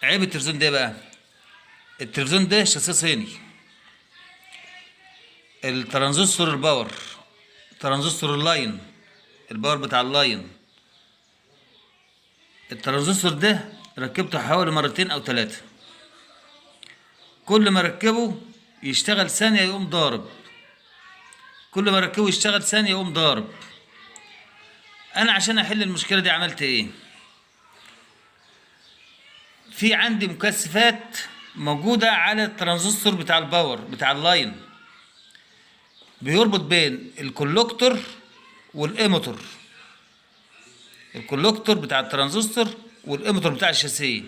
عيب التلفزيون ده بقى، التلفزيون ده شاسيه صيني. الترانزستور الباور، ترانزستور اللاين، الباور بتاع اللاين، الترانزستور ده ركبته حوالي مرتين او ثلاثة. كل ما ركبه يشتغل ثانية يقوم ضارب، كل ما ركبه يشتغل ثانية يقوم ضارب. انا عشان احل المشكلة دي عملت ايه؟ في عندي مكثفات موجودة على الترانزستور بتاع الباور بتاع اللاين، بيربط بين الكولكتور والإيموتور، الكولكتور بتاع الترانزستور والإيموتور بتاع الشاسيه.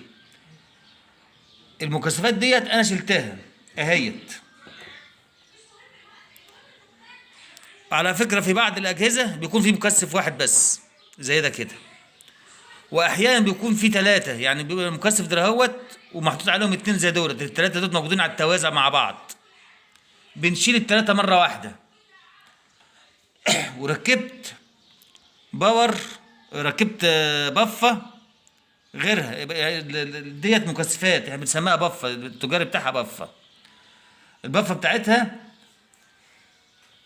المكثفات ديت أنا شلتها أهيت. على فكرة في بعض الأجهزة بيكون في مكثف واحد بس زي ده كده، وأحيانا بيكون في ثلاثة، يعني بيبقى المكثف ده اهوت ومحطوط عليهم اتنين زي دولت، الثلاثة دول موجودين على التوازي مع بعض. بنشيل الثلاثة مرة واحدة. وركبت باور، ركبت بفة غيرها ديت مكثفات، يعني بنسميها بفة، التجاري بتاعها بفة. البفة بتاعتها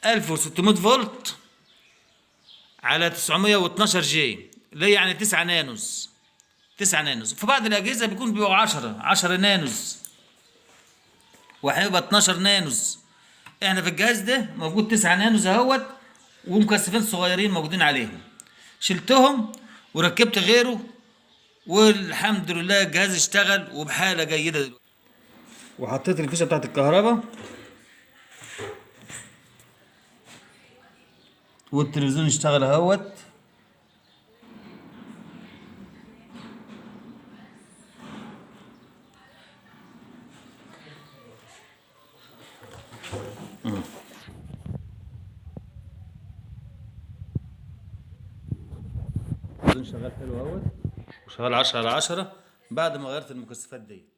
1600 فولت على 912 جي، اللي هي يعني 9 نانوز. 9 نانوز. في بعض الأجهزة بيبقوا 10 نانوز، وهيبقى 12 نانوز. احنا في الجهاز ده موجود 9 نانوز اهوت، ومكثفين صغيرين موجودين عليهم. شلتهم وركبت غيره، والحمد لله الجهاز اشتغل وبحالة جيدة دلوقتي. وحطيت الفيشة بتاعت الكهرباء، والتلفزيون اشتغل اهوت. التلفزيون شغال حلو اهوت، وشغال 10 على 10 بعد ما غيرت المكثفات دي.